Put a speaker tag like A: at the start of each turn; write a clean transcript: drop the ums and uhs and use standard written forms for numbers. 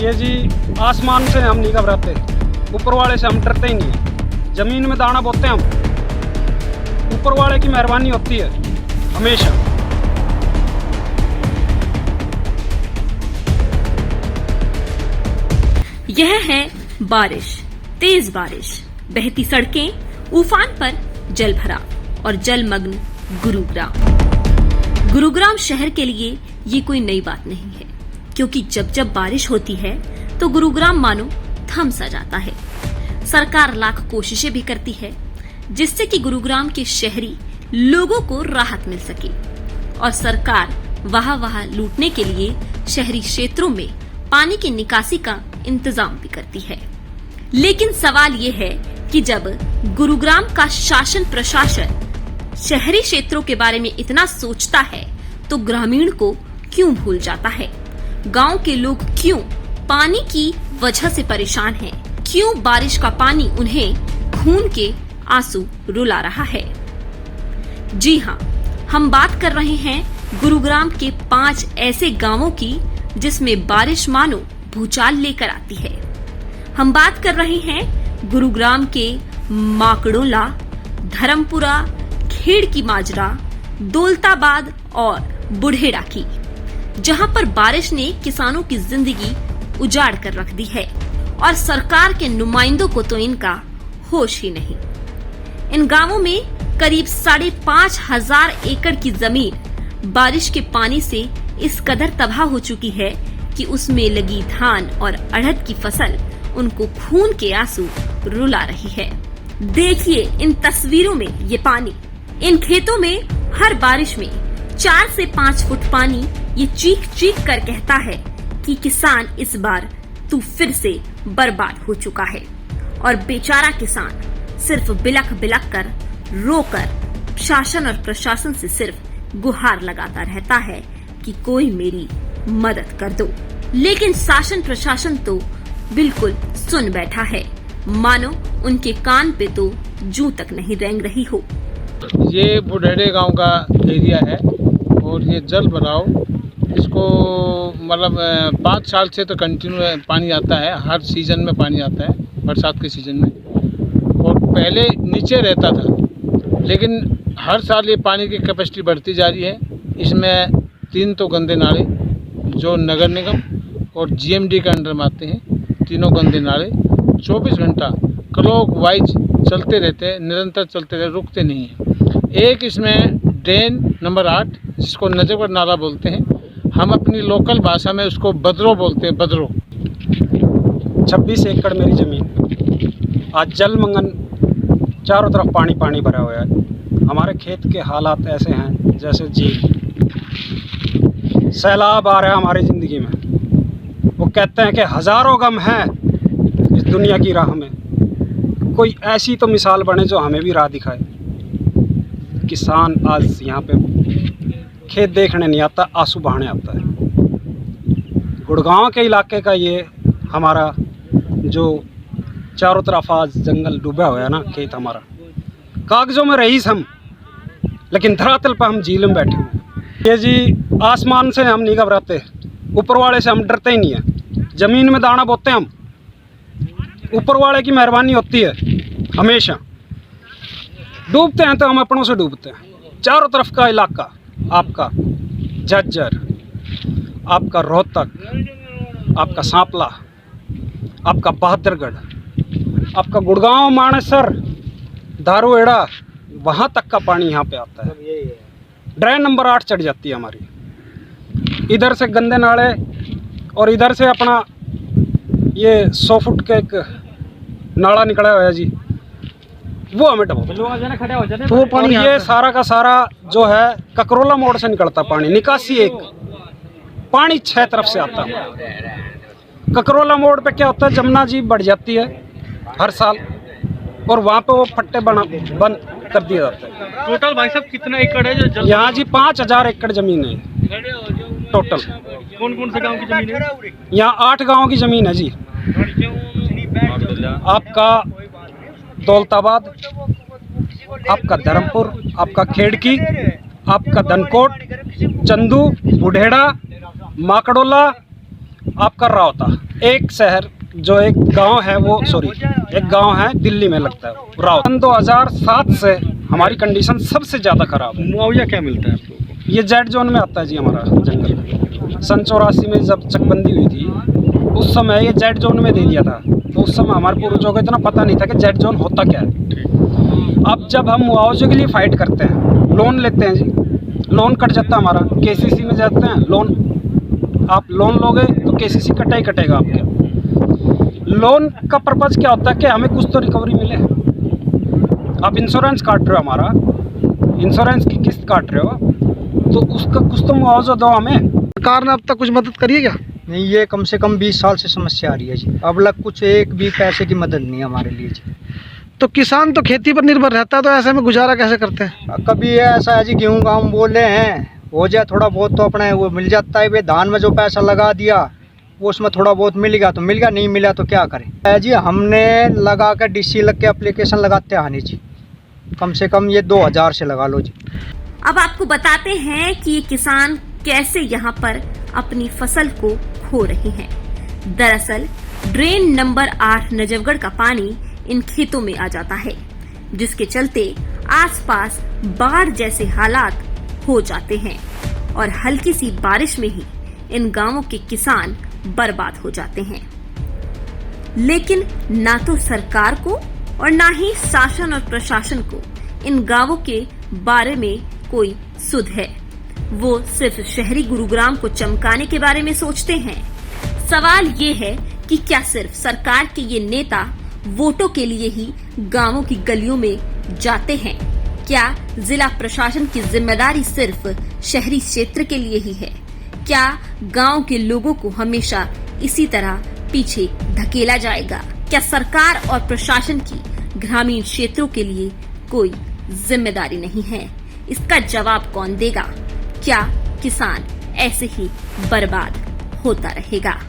A: ये जी आसमान से हम नहीं घबराते, ऊपर वाले से हम डरते ही नहीं है। जमीन में दाना बोते हम, ऊपर वाले की मेहरबानी होती है हमेशा।
B: यह है बारिश, तेज बारिश, बहती सड़कें, उफान पर जल भरा और जलमग्न गुरुग्राम शहर के लिए ये कोई नई बात नहीं है, क्योंकि जब जब बारिश होती है तो गुरुग्राम मानो थम सा जाता है। सरकार लाख कोशिशें भी करती है जिससे कि गुरुग्राम के शहरी लोगों को राहत मिल सके, और सरकार वहां लूटने के लिए शहरी क्षेत्रों में पानी की निकासी का इंतजाम भी करती है। लेकिन सवाल ये है कि जब गुरुग्राम का शासन प्रशासन शहरी क्षेत्रों के बारे में इतना सोचता है तो ग्रामीण को क्यों भूल जाता है? गांव के लोग क्यों पानी की वजह से परेशान हैं? क्यों बारिश का पानी उन्हें खून के आंसू रुला रहा है? जी हाँ, हम बात कर रहे हैं गुरुग्राम के 5 ऐसे गांवों की जिसमें बारिश मानो भूचाल लेकर आती है। हम बात कर रहे हैं गुरुग्राम के माकड़ोला, धर्मपुरा, खेड़की माजरा, दौलताबाद और बुढ़ेड़ा की, जहां पर बारिश ने किसानों की जिंदगी उजाड़ कर रख दी है और सरकार के नुमाइंदों को तो इनका होश ही नहीं। इन गांवों में करीब 5,500 एकड़ की जमीन बारिश के पानी से इस कदर तबाह हो चुकी है कि उसमें लगी धान और अड़हर की फसल उनको खून के आंसू रुला रही है। देखिए इन तस्वीरों में ये पानी, इन खेतों में हर बारिश में 4 से 5 फुट पानी ये चीख चीख कर कहता है कि किसान इस बार तू फिर से बर्बाद हो चुका है। और बेचारा किसान सिर्फ बिलख बिलख कर, रोकर शासन और प्रशासन से सिर्फ गुहार लगाता रहता है कि कोई मेरी मदद कर दो। लेकिन शासन प्रशासन तो बिल्कुल सुन बैठा है, मानो उनके कान पे तो जूं तक नहीं रेंग रही हो।
C: ये बुढ़ेड़े गांव का एरिया है और ये जल भराव, इसको मतलब 5 साल से तो कंटिन्यू पानी आता है, हर सीजन में पानी आता है, बरसात के सीजन में। और पहले नीचे रहता था, लेकिन हर साल ये पानी की कैपेसिटी बढ़ती जा रही है। इसमें 3 तो गंदे नाले जो नगर निगम और जीएमडी के अंडर में आते हैं, तीनों गंदे नाले 24 घंटा क्लॉक वाइज चलते रहते हैं, निरंतर चलते रहते, रुकते नहीं हैं। एक इसमें ड्रेन नंबर 8 जिसको नजरगढ़ नाला बोलते हैं, हम अपनी लोकल भाषा में उसको बदरो बोलते हैं, बदरो।
A: 26 एकड़ मेरी जमीन आज जलमग्न, चारों तरफ पानी पानी भरा हुआ है। हमारे खेत के हालात ऐसे हैं जैसे झील, सैलाब आ रहा है हमारी ज़िंदगी में। वो कहते हैं कि हज़ारों गम हैं इस दुनिया की राह में, कोई ऐसी तो मिसाल बने जो हमें भी राह दिखाए। किसान आज यहाँ पे खेत देखने नहीं आता, आंसू बहाने आता है। गुड़गांव के इलाके का ये हमारा जो चारों तरफ आज जंगल डूबा हुआ है ना, खेत हमारा, कागज़ों में रईस हम, लेकिन धरातल पर हम झील में बैठे हुए। ये जी आसमान से हम नहीं घबराते, ऊपर वाले से हम डरते ही नहीं है। ज़मीन में दाना बोते हम, ऊपर वाले की मेहरबानी होती है हमेशा। डूबते हैं तो हम अपनों से डूबते हैं। चारों तरफ का इलाका आपका झज्जर, आपका रोहतक, आपका सांपला, आपका बहादुरगढ़, आपका गुड़गांव, मानेसर, धारूहेड़ा, वहाँ तक का पानी यहाँ पे आता है। ड्रेन नंबर 8 चढ़ जाती है हमारी। इधर से गंदे नाले और इधर से अपना ये 100 फुट का एक नाला निकला हुआ है जी, वो हमें डबो। वो पानी ये सारा का सारा जो है ककरोला मोड़ से निकलता पानी, निकासी एक पानी 6 तरफ से आता है। ककरोला मोड़ पे क्या होता है, जमुना जी बढ़ जाती है हर साल, और वहाँ पे वो फट्टे बंद कर दिया जाता है।
C: टोटल भाई साहब कितना एकड़ है जो
A: यहाँ जी 5,000 एकड़ जमीन है टोटल।
C: कौन कौन से गांव की जमीन है?
A: यहाँ 8 गाँव की जमीन है जी। आपका दौलताबाद, आपका धर्मपुर, आपका खेड़की, आपका धनकोट, चंदू, बुढ़ेड़ा, माकड़ोला, आप कर रहा होता। एक शहर जो एक गांव है वो एक गांव है दिल्ली में लगता है राव। 2007 से हमारी कंडीशन सबसे ज़्यादा ख़राब है।
D: मुआवजा क्या मिलता है आप लोगों को?
A: ये जेड जोन में आता है जी हमारा जंगल। सन 84 में जब चकबंदी हुई थी उस समय ये जेड जोन में दे दिया था। तो उस समय हमारे पूर्वजों को इतना पता नहीं था कि जेड जोन होता क्या है। अब जब हम मुआवजे के लिए फ़ाइट करते हैं, लोन लेते हैं जी, लोन कट जाता है हमारा, केसीसी में जाते हैं, लोन आप लोन लोगे तो केसीसी कटा ही कटेगा आपके। लोन का पर्पज़ क्या होता है कि हमें कुछ तो रिकवरी मिले। आप इंश्योरेंस काट रहे हो, हमारा इंश्योरेंस की किस्त काट रहे हो, तो उसका कुछ तो मुआवजा दो हमें।
D: सरकार ने अब तक कुछ मदद करी है क्या?
E: नहीं, ये कम से कम 20 साल से समस्या आ रही है जी। अब लग कुछ एक भी पैसे की मदद नहीं है हमारे लिए जी।
D: तो किसान तो खेती पर निर्भर रहता है, तो ऐसे में गुजारा कैसे करते हैं?
E: कभी ऐसा है जी, गेहूँ का हम बोल रहे हैं हो जाए थोड़ा बहुत तो अपने वो मिल जाता है। वे धान में जो पैसा लगा दिया वो उसमें थोड़ा बहुत मिल गया तो मिल गया, नहीं मिला तो क्या करें। है जी, हमने लगा कर डीसी लग के एप्लीकेशन लगाते हैं जी, कम से कम ये 2000 से लगा लो जी।
B: अब आपको बताते हैं कि ये किसान कैसे यहाँ पर अपनी फसल को खो रहे हैं। दरअसल ड्रेन नंबर 8 नजफगढ़ का पानी इन खेतों में आ जाता है, जिसके चलते आसपास बाढ़ जैसे हालात हो जाते हैं और हल्की सी बारिश में ही इन गांवों के किसान बर्बाद हो जाते हैं। लेकिन ना तो सरकार को और ना ही शासन और प्रशासन को इन गांवों के बारे में कोई सुध है। वो सिर्फ शहरी गुरुग्राम को चमकाने के बारे में सोचते हैं। सवाल ये है कि क्या सिर्फ सरकार के ये नेता वोटों के लिए ही गांवों की गलियों में जाते हैं? क्या जिला प्रशासन की जिम्मेदारी सिर्फ शहरी क्षेत्र के लिए ही है? क्या गांव के लोगों को हमेशा इसी तरह पीछे धकेला जाएगा? क्या सरकार और प्रशासन की ग्रामीण क्षेत्रों के लिए कोई जिम्मेदारी नहीं है? इसका जवाब कौन देगा? क्या किसान ऐसे ही बर्बाद होता रहेगा?